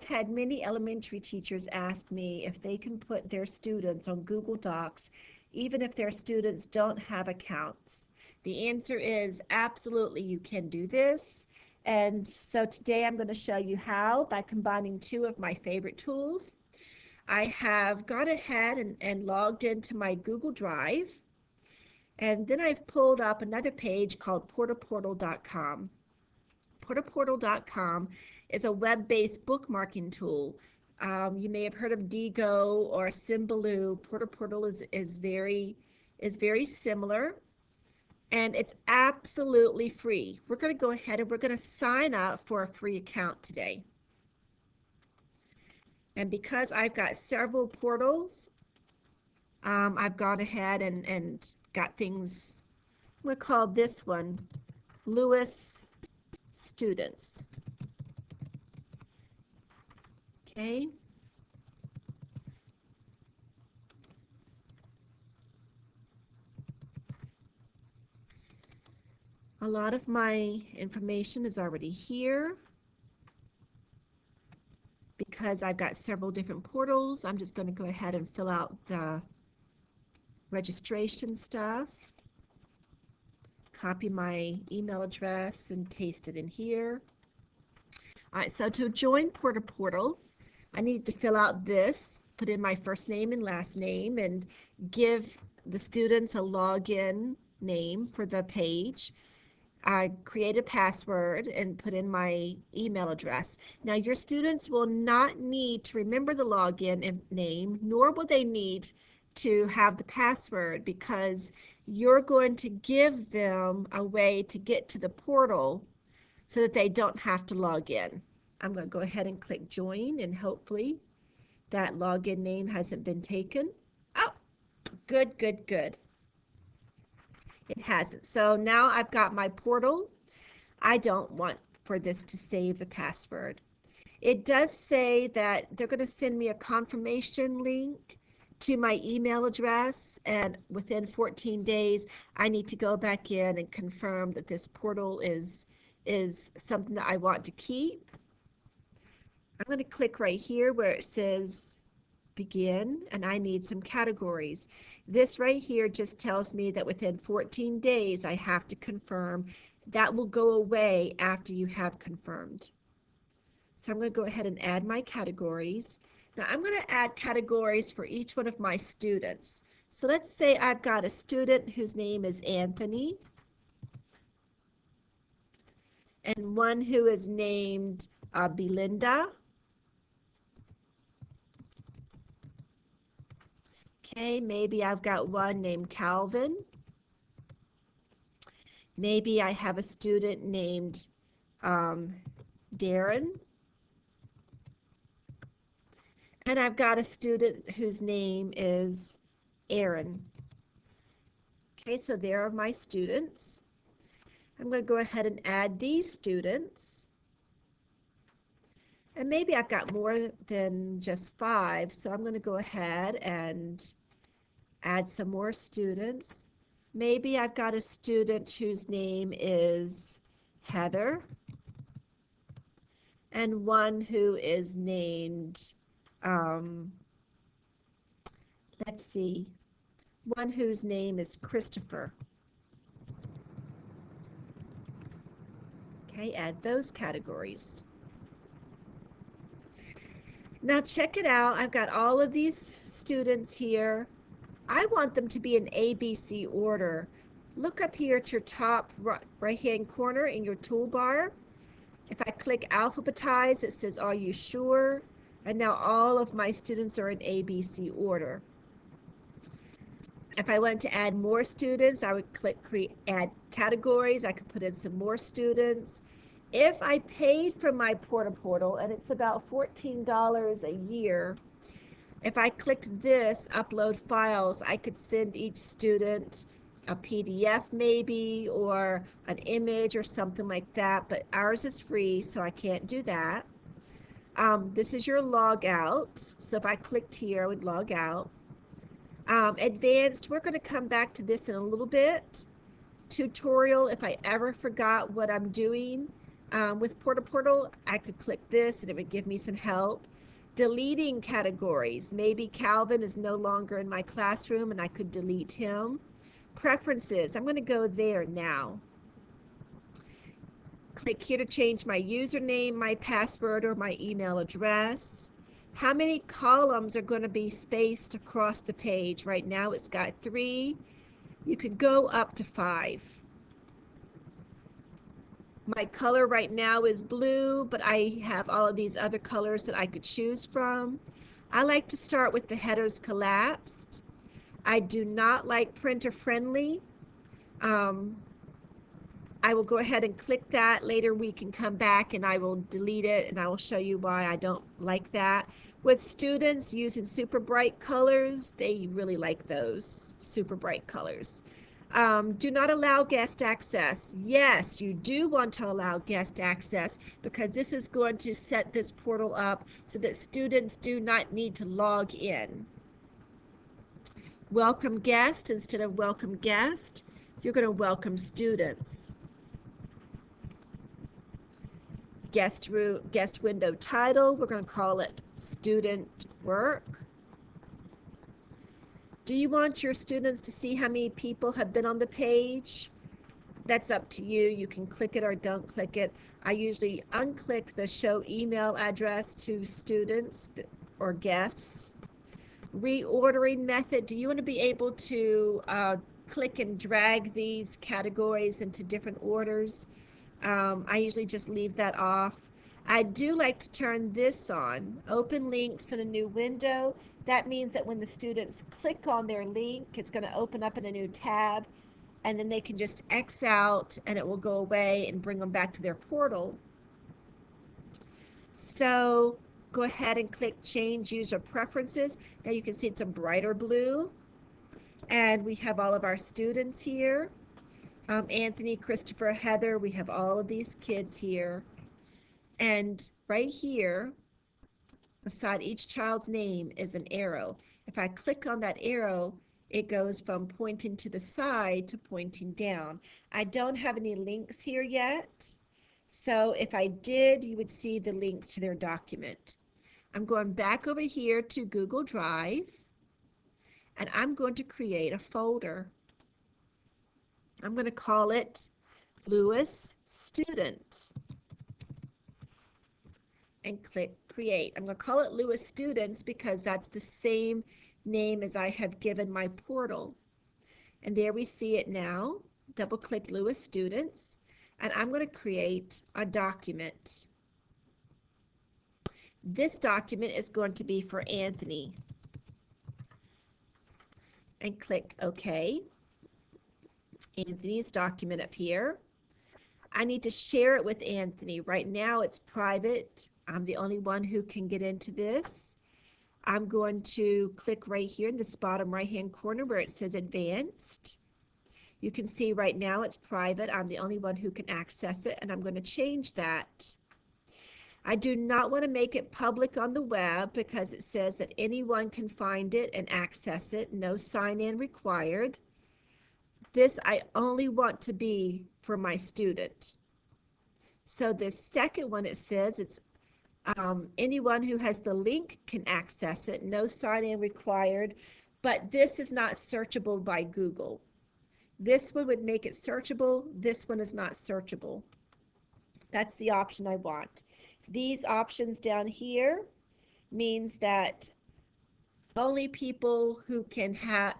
had many elementary teachers ask me if they can put their students on Google Docs, even if their students don't have accounts. The answer is absolutely you can do this. And so today I'm going to show you how by combining two of my favorite tools. I have gone ahead and logged into my Google Drive, and then I've pulled up another page called Portaportal.com. Portaportal.com is a web-based bookmarking tool. You may have heard of Digo or Symbaloo. Portaportal is very similar, and it's absolutely free. We're going to go ahead and we're going to sign up for a free account today. And because I've got several portals, I've gone ahead and got things. I'm going to call this one Lewis Students. Okay. A lot of my information is already here. Because I've got several different portals, I'm just going to go ahead and fill out the registration stuff. Copy my email address and paste it in here. All right, so to join Portaportal, I need to fill out this, put in my first name and last name, and give the students a login name for the page. I create a password and put in my email address. Now, your students will not need to remember the login name, nor will they need to have the password, because you're going to give them a way to get to the portal so that they don't have to log in. I'm going to go ahead and click join, and hopefully that login name hasn't been taken. Oh, good, good, good. It hasn't. So now I've got my portal. I don't want for this to save the password. It does say that they're going to send me a confirmation link to my email address, and within 14 days I need to go back in and confirm that this portal is something that I want to keep. I'm going to click right here where it says begin, and I need some categories. This right here just tells me that within 14 days I have to confirm. That will go away after you have confirmed. So I'm going to go ahead and add my categories. Now I'm going to add categories for each one of my students. So let's say I've got a student whose name is Anthony, and one who is named Belinda. Okay, maybe I've got one named Calvin. Maybe I have a student named Darren. And I've got a student whose name is Aaron. Okay, so there are my students. I'm going to go ahead and add these students. And maybe I've got more than just 5, so I'm going to go ahead and add some more students. Maybe I've got a student whose name is Heather, and one who is named, let's see, one whose name is Christopher. Okay, add those categories. Now check it out. I've got all of these students here. I want them to be in ABC order. Look up here at your top right-hand corner in your toolbar. If I click alphabetize, it says, are you sure? And now all of my students are in ABC order. If I wanted to add more students, I would click add categories. I could put in some more students. If I paid for my Portaportal, and it's about $14 a year, if I clicked this, upload files, I could send each student a PDF maybe, or an image or something like that, but ours is free, so I can't do that. This is your log out. So if I clicked here, I would log out. Advanced, we're going to come back to this in a little bit. Tutorial, if I ever forgot what I'm doing, With Portaportal, I could click this and it would give me some help. Deleting categories. Maybe Calvin is no longer in my classroom and I could delete him. Preferences. I'm going to go there now. Click here to change my username, my password, or my email address. How many columns are going to be spaced across the page? Right now it's got 3. You could go up to 5. My color right now is blue, but I have all of these other colors that I could choose from. I like to start with the headers collapsed. I do not like printer friendly. I will go ahead and click that. Later we can come back and I will delete it and I will show you why I don't like that. With students using super bright colors, they really like those super bright colors. Do not allow guest access. Yes, you do want to allow guest access because this is going to set this portal up so that students do not need to log in. Welcome guest instead of welcome guest. You're going to welcome students. Guest window title, we're going to call it student work. Do you want your students to see how many people have been on the page? That's up to you. You can click it or don't click it. I usually unclick the show email address to students or guests. Reordering method, do you want to be able to click and drag these categories into different orders? I usually just leave that off. I do like to turn this on. Open links in a new window. That means that when the students click on their link, it's going to open up in a new tab, and then they can just X out and it will go away and bring them back to their portal. So go ahead and click change user preferences. Now you can see it's a brighter blue, and we have all of our students here. Anthony, Christopher, Heather, we have all of these kids here. And right here, beside each child's name is an arrow. If I click on that arrow, it goes from pointing to the side to pointing down. I don't have any links here yet. So if I did, you would see the link to their document. I'm going back over here to Google Drive, and I'm going to create a folder. I'm going to call it Lewis Student and click create. I'm going to call it Lewis Students because that's the same name as I have given my portal. And there we see it now. Double click Lewis Students, and I'm going to create a document. This document is going to be for Anthony. And click OK. Anthony's document up here. I need to share it with Anthony. Right now it's private. I'm the only one who can get into this. I'm going to click right here in this bottom right hand corner where it says advanced. You can see right now it's private. I'm the only one who can access it, and I'm going to change that. I do not want to make it public on the web because it says that anyone can find it and access it. No sign-in required. This I only want to be for my student. So this second one, it says it's anyone who has the link can access it. No sign-in required. But this is not searchable by Google. This one would make it searchable. This one is not searchable. That's the option I want. These options down here means that only people who have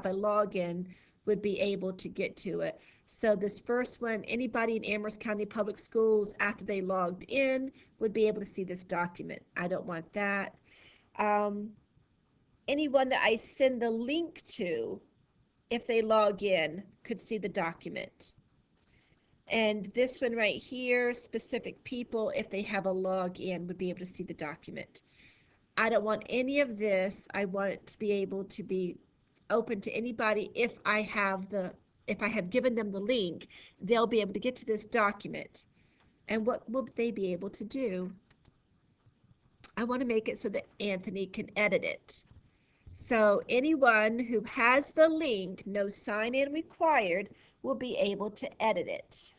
a login would be able to get to it. So this first one, anybody in Amherst County Public Schools after they logged in would be able to see this document. I don't want that. Anyone that I send the link to, if they log in, could see the document. And this one right here, specific people, if they have a login, would be able to see the document. I don't want any of this. I want it to be able to be open to anybody. If I have given them the link, they'll be able to get to this document. And what will they be able to do? I want to make it so that Anthony can edit it. So anyone who has the link, no sign-in required, will be able to edit it.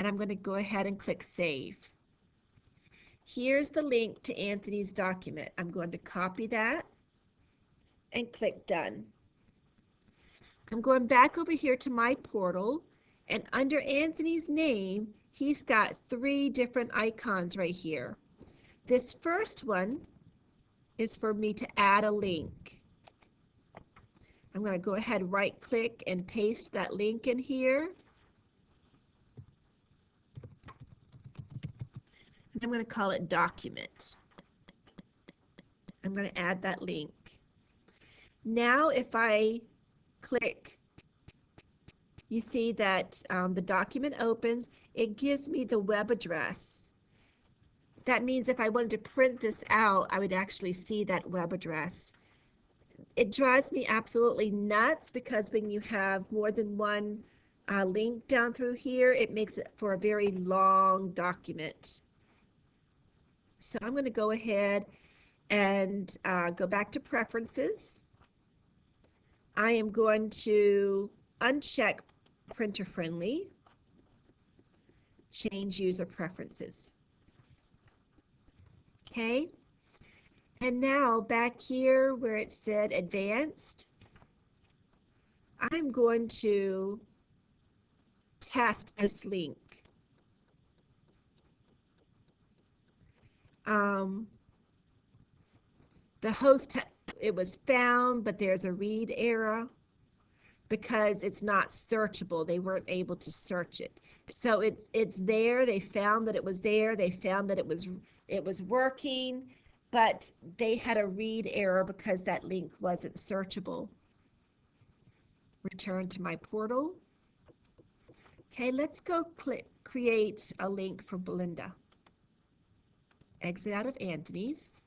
and I'm going to go ahead and click Save. Here's the link to Anthony's document. I'm going to copy that and click Done. I'm going back over here to my portal, and under Anthony's name, he's got 3 different icons right here. This first one is for me to add a link. I'm going to go ahead, right click and paste that link in here. And I'm going to call it Document. I'm going to add that link. Now if I click, you see that the document opens. It gives me the web address. That means if I wanted to print this out, I would actually see that web address. It drives me absolutely nuts because when you have more than one link down through here, it makes it for a very long document. So I'm going to go ahead and go back to Preferences. I am going to uncheck Printer Friendly, change User Preferences. Okay, and now back here where it said Advanced, I'm going to test this link. The host, it was found, but there's a read error because it's not searchable. They weren't able to search it. So it's there. They found that it was there. They found that it was working, but they had a read error because that link wasn't searchable. Return to my portal. Okay, let's go create a link for Belinda. Exit out of Anthony's,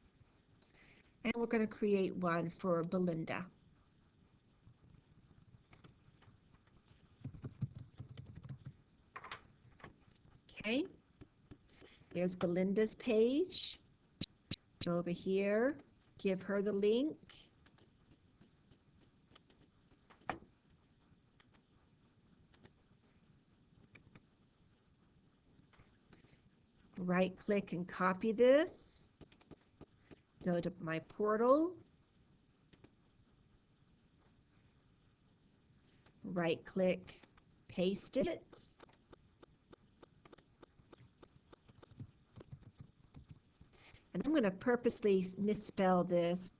and we're going to create one for Belinda. Okay, there's Belinda's page. Go over here, give her the link. Right click and copy this. Go to my portal. Right click, paste it. And I'm going to purposely misspell this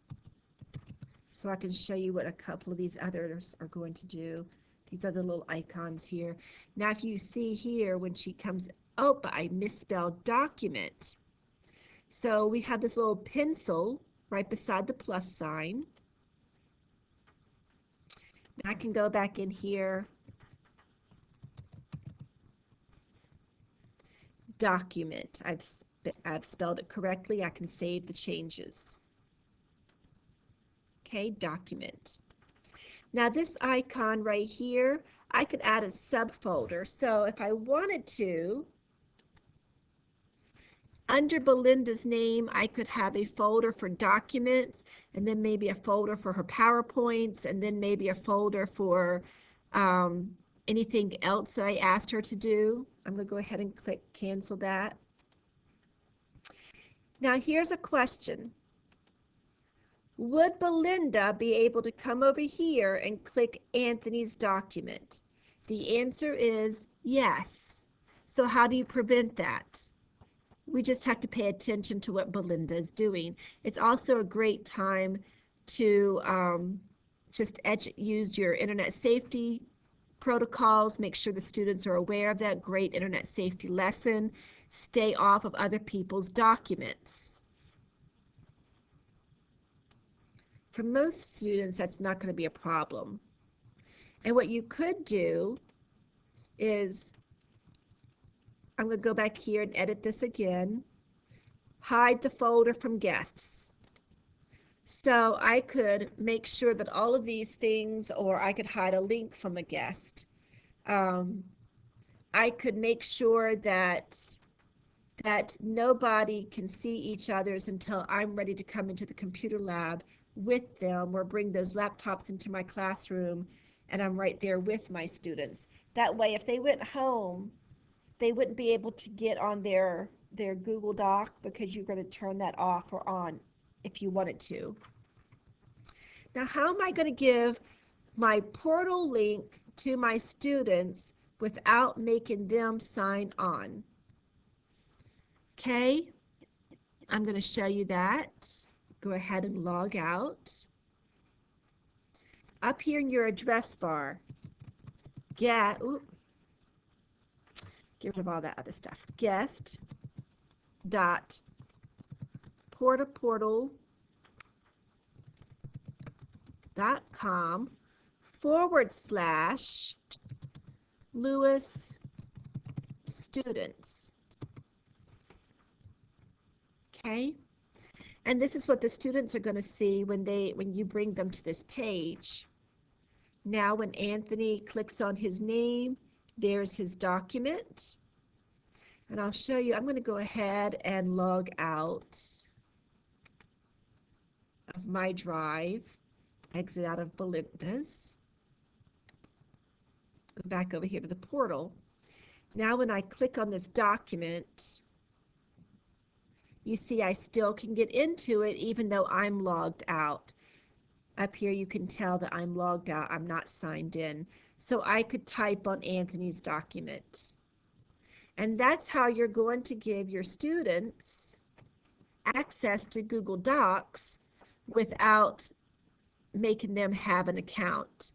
so I can show you what a couple of these others are going to do. These other little icons here. Now if you see here when she comes, oh, I misspelled document. So we have this little pencil right beside the plus sign. Now I can go back in here. Document. I've spelled it correctly. I can save the changes. Okay, document. Now this icon right here, I could add a subfolder. So if I wanted to, under Belinda's name, I could have a folder for documents, and then maybe a folder for her PowerPoints, and then maybe a folder for anything else that I asked her to do. I'm going to go ahead and click cancel that. Now here's a question. Would Belinda be able to come over here and click Anthony's document? The answer is yes. So how do you prevent that? We just have to pay attention to what Belinda is doing. It's also a great time to just use your internet safety protocols, make sure the students are aware of that. Great internet safety lesson. Stay off of other people's documents. For most students, that's not going to be a problem. And what you could do is, I'm going to go back here and edit this again. Hide the folder from guests. So I could make sure that all of these things, or I could hide a link from a guest. I could make sure that nobody can see each other's until I'm ready to come into the computer lab with them or bring those laptops into my classroom and I'm right there with my students. That way, if they went home they wouldn't be able to get on their Google Doc because you're going to turn that off or on if you wanted to. Now, how am I going to give my portal link to my students without making them sign on? Okay, I'm going to show you that. Go ahead and log out. Up here in your address bar, get rid of all that other stuff. guest.portaportal.com/Lewis students. Okay, and this is what the students are going to see when you bring them to this page. Now when Anthony clicks on his name, there's his document. And I'll show you, I'm going to go ahead and log out of my drive, exit out of Belinda's, go back over here to the portal. Now when I click on this document, you see I still can get into it even though I'm logged out. Up here you can tell that I'm logged out, I'm not signed in. So I could type on Anthony's document. And that's how you're going to give your students access to Google Docs without making them have an account.